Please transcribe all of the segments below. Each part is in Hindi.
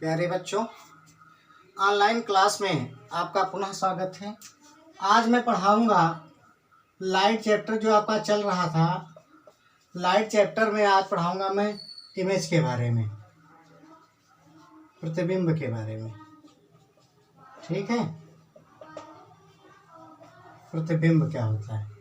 प्यारे बच्चों, ऑनलाइन क्लास में आपका पुनः स्वागत है। आज मैं पढ़ाऊंगा लाइट चैप्टर जो आपका चल रहा था। लाइट चैप्टर में आज पढ़ाऊंगा मैं इमेज के बारे में, प्रतिबिंब के बारे में। ठीक है, प्रतिबिंब क्या होता है,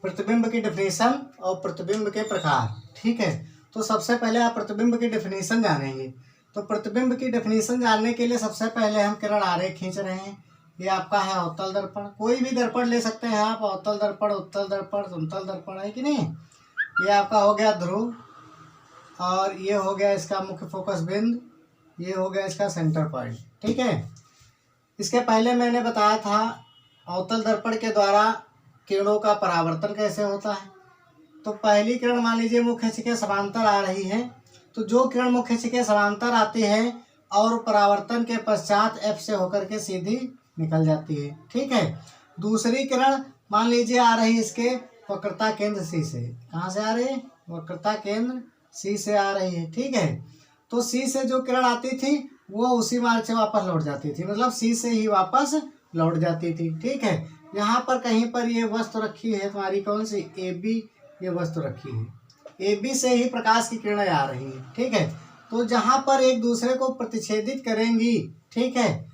प्रतिबिंब की डेफिनेशन और प्रतिबिंब के प्रकार। ठीक है, तो सबसे पहले आप प्रतिबिंब की डेफिनेशन जानेंगे। तो प्रतिबिंब की डेफिनेशन जानने के लिए सबसे पहले हम किरण आरेख खींच रहे हैं। ये आपका है अवतल दर्पण, कोई भी दर्पण ले सकते हैं आप, अवतल दर्पण, उत्तल दर्पण, समतल दर्पण, है कि नहीं। ये आपका हो गया ध्रुव, और ये हो गया इसका मुख्य फोकस बिंदु, ये हो गया इसका सेंटर पॉइंट। ठीक है, इसके पहले मैंने बताया था अवतल दर्पण के द्वारा किरणों का परावर्तन कैसे होता है। तो पहली किरण मान लीजिए मुख्य अक्ष के समांतर आ रही है, तो जो किरण मुख्य अक्ष के समांतर आती है और परावर्तन के पश्चात F से होकर के सीधी निकल जाती है। ठीक है, दूसरी किरण मान लीजिए आ रही इसके वक्रता केंद्र C से। कहाँ से आ रही है? वक्रता केंद्र C से आ रही है। ठीक है, तो C से जो किरण आती थी वो उसी मार्ग से वापस लौट जाती थी, मतलब C से ही वापस लौट जाती थी। ठीक है, यहाँ पर कहीं पर ये वस्तु रखी है तुम्हारी, कौन सी? AB ये वस्तु रखी है। AB से ही प्रकाश की किरणें आ रही हैं। ठीक है, तो जहाँ पर एक दूसरे को प्रतिच्छेदित करेंगी, ठीक है,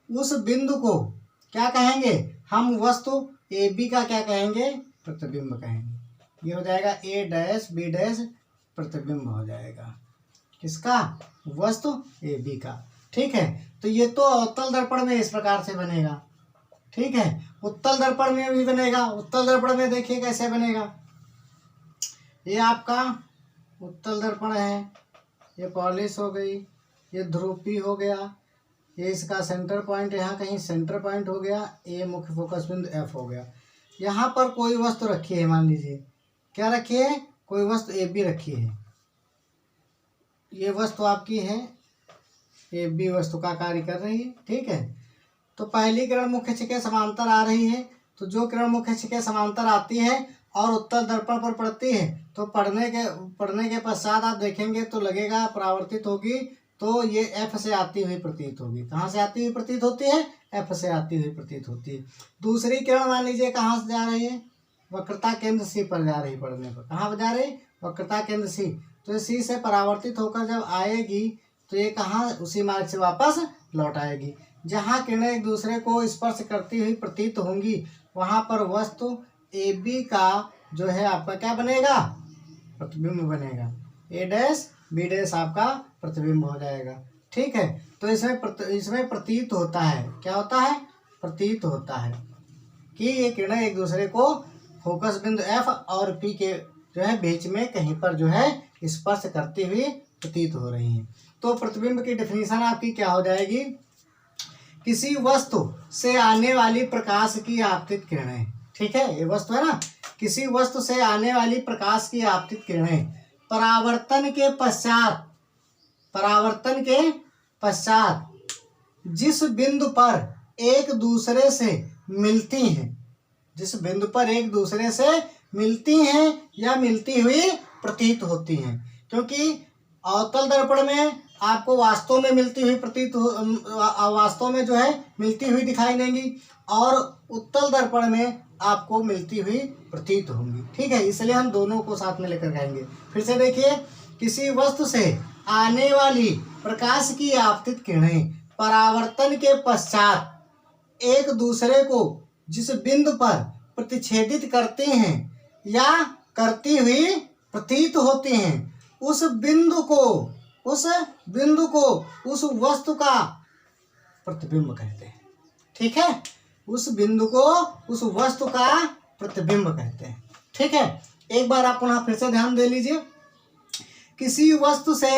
उस बिंदु को क्या कहेंगे हम? वस्तु AB का क्या कहेंगे? प्रतिबिंब कहेंगे। ये हो जाएगा A डैश B डैश, प्रतिबिंब हो जाएगा किसका? वस्तु AB का। ठीक है, तो ये तो अवतल दर्पण में इस प्रकार से बनेगा। ठीक है, उत्तल दर्पण में भी बनेगा। उत्तल दर्पण में देखिए कैसे बनेगा। ये आपका उत्तल दर्पण है, ये पॉलिश हो गई, ये ध्रुवी हो गया, ये इसका सेंटर पॉइंट यहाँ कहीं सेंटर पॉइंट हो गया, ये मुख्य फोकस बिंदु F हो गया। यहाँ पर कोई वस्तु रखी है, मान लीजिए क्या रखी है? कोई वस्तु AB रखी है। ये वस्तु आपकी है, AB वस्तु का कार्य कर रही है। ठीक है, तो पहली किरण मुख्य अक्ष के समांतर आ रही है, तो जो किरण मुख्य अक्ष के समांतर आती है और उत्तल दर्पण पर पड़ती है, तो पढ़ने के पश्चात आप देखेंगे तो लगेगा परावर्तित होगी, तो ये F से आती हुई प्रतीत होगी। कहाँ से आती हुई प्रतीत होती है? F से आती हुई प्रतीत होती है। दूसरी किरण मान लीजिए कहाँ से जा रही है? वक्रता केंद्र C पर जा रही। पढ़ने पर कहाँ पर जा रही? वक्रता केंद्र C। तो C से परावर्तित होकर जब आएगी तो ये कहाँ? उसी मार्ग से वापस लौट आएगी। जहाँ किरणें एक दूसरे को स्पर्श करती हुई प्रतीत होंगी, वहाँ पर वस्तु AB का जो है आपका क्या बनेगा? प्रतिबिंब बनेगा। A डैश B डैश आपका प्रतिबिंब हो जाएगा। ठीक है, तो इसमें प्रतीत होता है, क्या होता है? प्रतीत होता है कि ये किरणें एक दूसरे को फोकस बिंदु F और P के जो है बीच में कहीं पर जो है स्पर्श करती हुई प्रतीत हो रही हैं। तो प्रतिबिंब की डेफिनेशन आपकी क्या हो जाएगी? किसी वस्तु से आने वाली प्रकाश की आपतित किरणें। ठीक है, ये वस्तु है ना, किसी वस्तु से आने वाली प्रकाश की आपतित किरणें परावर्तन के पश्चात जिस बिंदु पर एक दूसरे से मिलती हैं, जिस बिंदु पर एक दूसरे से मिलती हैं या मिलती हुई प्रतीत होती हैं, क्योंकि अवतल दर्पण में आपको वास्तव में मिलती हुई वास्तव में जो है मिलती हुई दिखाई देंगी, और उत्तल दर्पण में आपको मिलती हुई प्रतीत होंगी। ठीक है, इसलिए हम दोनों को साथ में लेकर जाएंगे। फिर से देखिए, किसी वस्तु से आने वाली प्रकाश की आपतित किरणें परावर्तन के पश्चात एक दूसरे को जिस बिंदु पर प्रतिच्छेदित करती हैं या करती हुई प्रतीत होती हैं, उस बिंदु को उस वस्तु का प्रतिबिंब कहते हैं। ठीक है, उस बिंदु को उस वस्तु का प्रतिबिंब कहते हैं। ठीक है, एक बार आप पुनः फिर से ध्यान दे लीजिए। किसी वस्तु से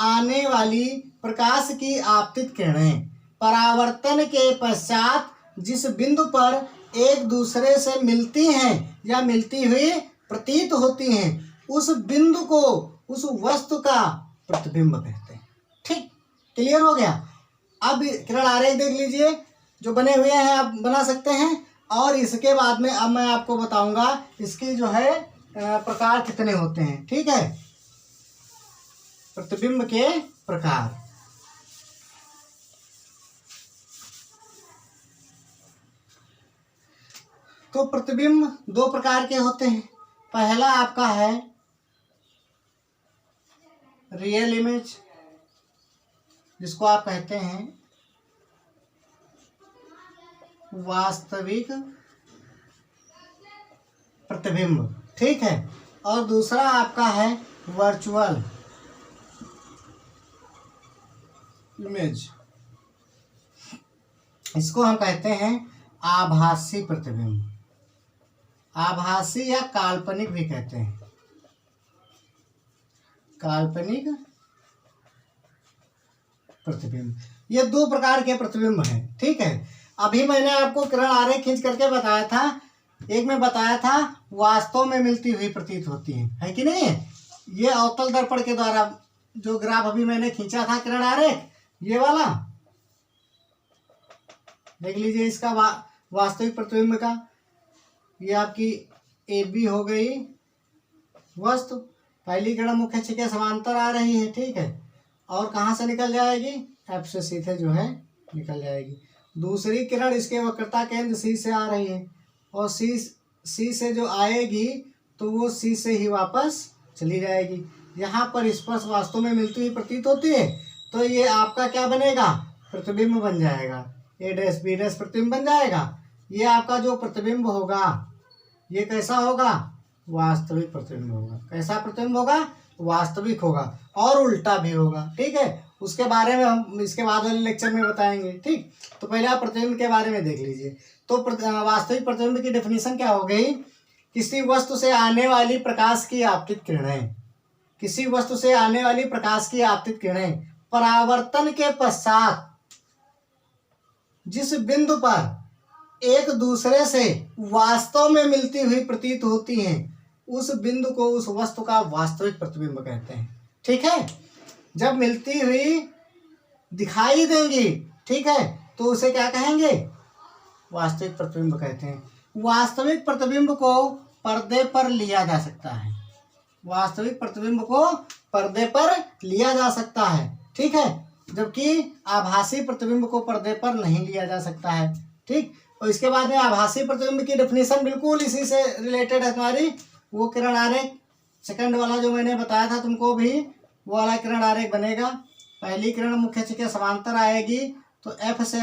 आने वाली प्रकाश की आपतित किरणें परावर्तन के पश्चात जिस बिंदु पर एक दूसरे से मिलती हैं या मिलती हुई प्रतीत होती हैं, उस बिंदु को उस वस्तु का प्रतिबिंब कहते हैं। ठीक, क्लियर हो गया। अब किरण आरेख देख लीजिए, जो बने हुए हैं आप बना सकते हैं, और इसके बाद में अब मैं आपको बताऊंगा इसकी जो है प्रकार कितने होते हैं। ठीक है, प्रतिबिंब के प्रकार। तो प्रतिबिंब दो प्रकार के होते हैं। पहला आपका है रियल इमेज, जिसको आप कहते हैं वास्तविक प्रतिबिंब, ठीक है। और दूसरा आपका है वर्चुअल इमेज, इसको हम कहते हैं आभासी प्रतिबिंब, आभासी या काल्पनिक भी कहते हैं, काल्पनिक प्रतिबिंब। ये दो प्रकार के प्रतिबिंब हैं, ठीक है। अभी मैंने आपको किरण आरेख खींच करके बताया था, एक में बताया था वास्तव में मिलती हुई प्रतीत होती है कि नहीं। ये अवतल दर्पण के द्वारा जो ग्राफ अभी मैंने खींचा था किरण आरेख, ये वाला देख लीजिए, इसका वास्तविक प्रतिबिंब का, ये आपकी ए बी हो गई वस्तु, पहली किरण मुख्य अक्ष के समांतर आ रही है, ठीक है, और कहाँ से निकल जाएगी, एफ से सीधे जो है निकल जाएगी। दूसरी किरण इसके वक्रता केंद्र सी से आ रही है, और सी से जो आएगी तो वो सी से ही वापस चली जाएगी। यहाँ पर स्पर्श वास्तव में मिलती हुई प्रतीत होती है, तो ये आपका क्या बनेगा, प्रतिबिंब बन जाएगा, ए डैश बी डैश प्रतिबिंब बन जाएगा। ये आपका जो प्रतिबिंब होगा ये कैसा होगा, वास्तविक प्रतिबिंब होगा। कैसा प्रतिबिंब होगा, वास्तविक होगा, और उल्टा भी होगा, ठीक है। उसके बारे में हम इसके बाद वाले लेक्चर में बताएंगे, ठीक। तो पहले आप प्रतिबिंब के बारे में देख लीजिए। तो वास्तविक प्रतिबिंब की डेफिनेशन क्या हो गई, किसी वस्तु से आने वाली प्रकाश की आपतित किरणें, किसी वस्तु से आने वाली प्रकाश की आपतित किरणें परावर्तन के पश्चात जिस बिंदु पर एक दूसरे से वास्तव में मिलती हुई प्रतीत होती हैं, उस बिंदु को उस वस्तु का वास्तविक प्रतिबिंब कहते हैं, ठीक है। जब मिलती हुई दिखाई देंगी, ठीक है, तो उसे क्या कहेंगे, वास्तविक प्रतिबिंब कहते हैं। वास्तविक प्रतिबिंब को पर्दे पर लिया जा सकता है, वास्तविक प्रतिबिंब को पर्दे पर लिया जा सकता है, ठीक है, जबकि आभासी प्रतिबिंब को पर्दे पर नहीं लिया जा सकता है, ठीक। और इसके बाद में आभासी प्रतिबिंब की डेफिनेशन बिल्कुल इसी से रिलेटेड है तुम्हारी, वो किरण आरेख सेकंड वाला जो मैंने बताया था तुमको भी, वो वाला किरण आरेख बनेगा। पहली किरण मुख्य अक्ष के समांतर आएगी, तो एफ से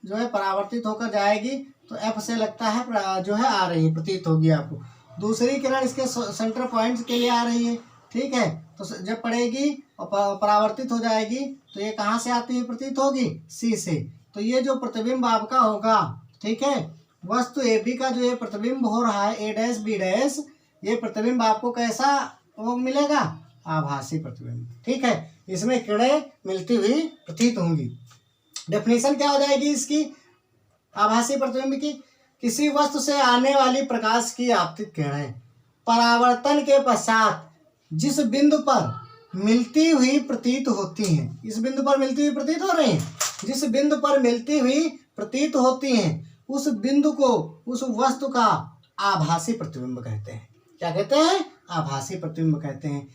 जो है परावर्तित होकर जाएगी, तो एफ से लगता है जो है आ रही है, प्रतीत होगी आपको। दूसरी किरण इसके सेंटर पॉइंट के लिए आ रही है, ठीक है, तो जब पड़ेगी और परावर्तित हो जाएगी तो ये कहाँ से आती है, प्रतीत होगी सी से। तो ये जो प्रतिबिंब आपका होगा, ठीक है, वस्तु ए बी का जो ये प्रतिबिंब हो रहा है ए डैश बी डैश, ये प्रतिबिंब आपको कैसा वो मिलेगा, आभासी प्रतिबिंब, ठीक है। इसमें किरणें मिलती हुई प्रतीत होंगी। डेफिनेशन क्या हो जाएगी इसकी, आभासी प्रतिबिंब की, किसी वस्तु से आने वाली प्रकाश की आपतित किरणें परावर्तन के पश्चात जिस बिंदु पर मिलती हुई प्रतीत होती हैं, इस बिंदु पर मिलती हुई प्रतीत हो रही हैं, जिस बिंदु पर मिलती हुई प्रतीत होती हैं, उस बिंदु को उस वस्तु का आभासी प्रतिबिंब कहते हैं। क्या कहते हैं, आभासी प्रतिबिंब कहते हैं।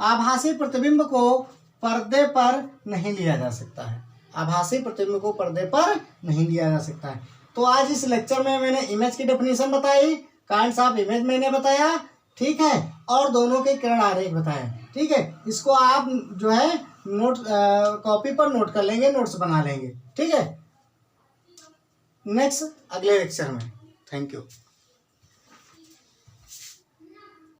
आभासी प्रतिबिंब को पर्दे पर नहीं लिया जा सकता है, आभासी प्रतिबिंब को पर्दे पर नहीं लिया जा सकता है। तो आज इस लेक्चर में मैंने इमेज की डेफिनेशन बताई, काइंड्स ऑफ इमेज मैंने बताया, ठीक है, और दोनों के किरण आरेख बताए, ठीक है। इसको आप जो है नोट कॉपी पर नोट कर लेंगे, नोट्स बना लेंगे, ठीक है। नेक्स्ट अगले लेक्चर में, थैंक यू।